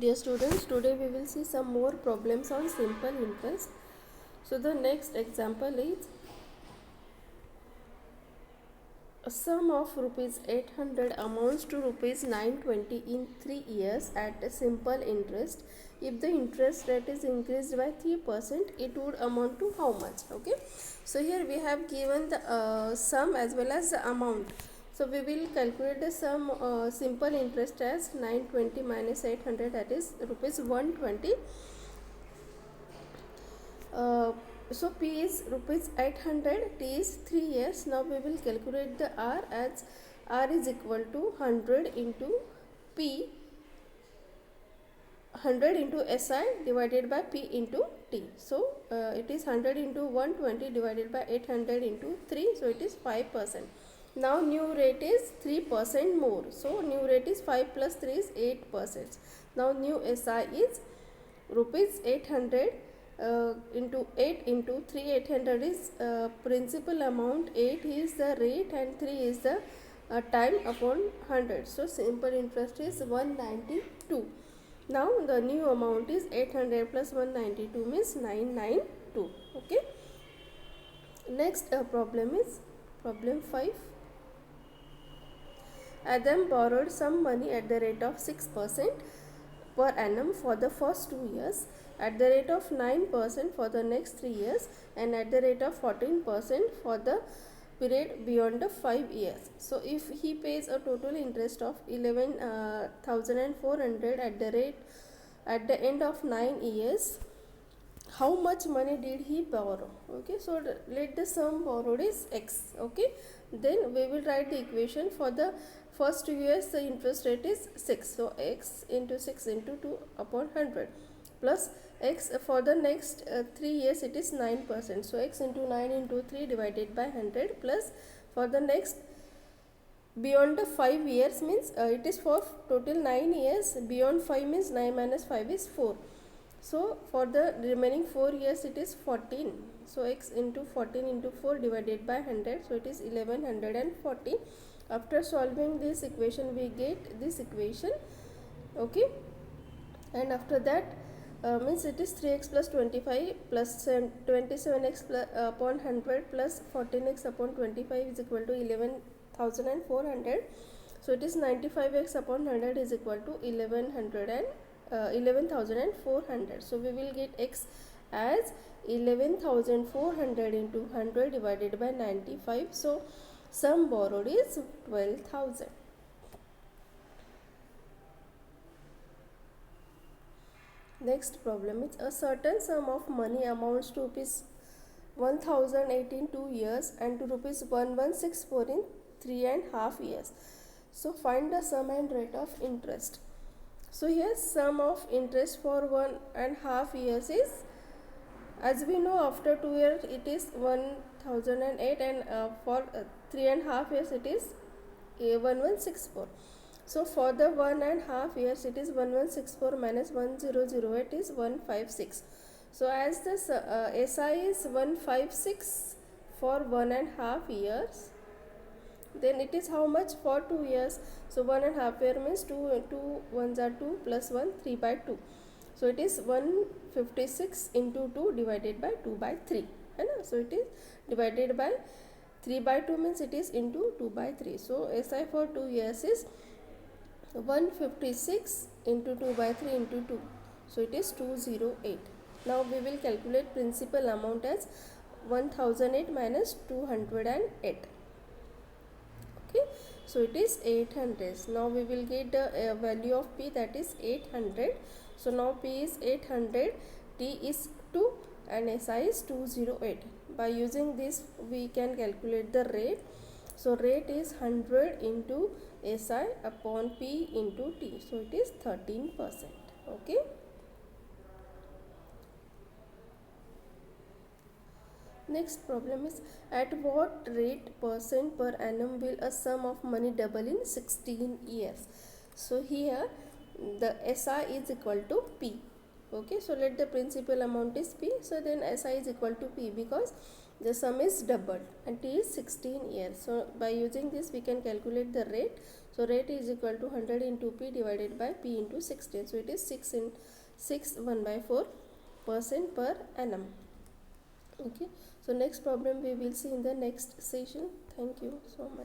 Dear students, today we will see some more problems on simple interest. So the next example is a sum of rupees 800 amounts to rupees 920 in 3 years at a simple interest. If the interest rate is increased by 3%, it would amount to how much? Okay. So here we have given the sum as well as the amount. So we will calculate the sum simple interest as 920 minus 800, that is rupees 120. So P is rupees 800, T is 3 years. Now we will calculate the R as R is equal to 100 into P, 100 into SI divided by P into T. So it is 100 into 120 divided by 800 into 3, so it is 5%. Now new rate is 3% more. So new rate is 5 plus 3 is 8%. Now new SI is rupees 800 into 8 into 3, 800 is principal amount, 8 is the rate and 3 is the time upon 100. So simple interest is 192. Now the new amount is 800 plus 192 means 992. Okay. Next problem is problem 5. Adam borrowed some money at the rate of 6% per annum for the first 2 years, at the rate of 9% for the next 3 years, and at the rate of 14% for the period beyond the 5 years. So if he pays a total interest of 11,400 at the rate at the end of 9 years, how much money did he borrow? Okay, so let the sum borrowed is x. Okay, then we will write the equation. For the first 2 years the interest rate is 6, so x into 6 into 2 upon 100 plus x for the next 3 years it is 9%, so x into 9 into 3 divided by 100 plus for the next beyond the 5 years means it is for total 9 years, beyond 5 means 9 minus 5 is 4. So for the remaining 4 years it is 14, so x into 14 into 4 divided by 100, so it is 1140. After solving this equation we get this equation. Okay, and after that means it is 3x plus 25 plus 27x plus, upon 100 plus 14x upon 25 is equal to 11,400. So it is 95x upon 100 is equal to 11,400. So we will get x as 11,400 into 100 divided by 95. So sum borrowed is 12,000. Next problem is a certain sum of money amounts to rupees 1,008 in 2 years and to rupees 1,164 in 3.5 years. So find the sum and rate of interest. So here sum of interest for 1.5 years is, as we know, after 2 years it is 1,008 and for 3.5 years it is 1,164. So for the 1.5 years it is 1,164 minus 1,008 is 156. So as the SI is 156 for 1.5 years, then it is how much for 2 years? So 1.5 year means 2 1s are 2 plus 1 3 by 2. So it is 156 into 2 divided by 2 by 3. So it is divided by 3 by 2 means it is into 2 by 3. So SI for 2 years is 156 into 2 by 3 into 2. So it is 208. Now we will calculate principal amount as 1008 minus 208. Okay, so it is 800. Now we will get the value of P, that is 800. So now P is 800, T is 2 and SI is 208. By using this we can calculate the rate. So rate is 100 into SI upon P into T. So it is 13%. Okay. Next problem is, at what rate percent per annum will a sum of money double in 16 years? So here the SI is equal to P. Okay, so let the principal amount is P, so then SI is equal to P because the sum is doubled and t is 16 years. So by using this we can calculate the rate. So rate is equal to 100 into p divided by p into 16. So it is 6 1/4% per annum. Okay, so next problem we will see in the next session. Thank you so much.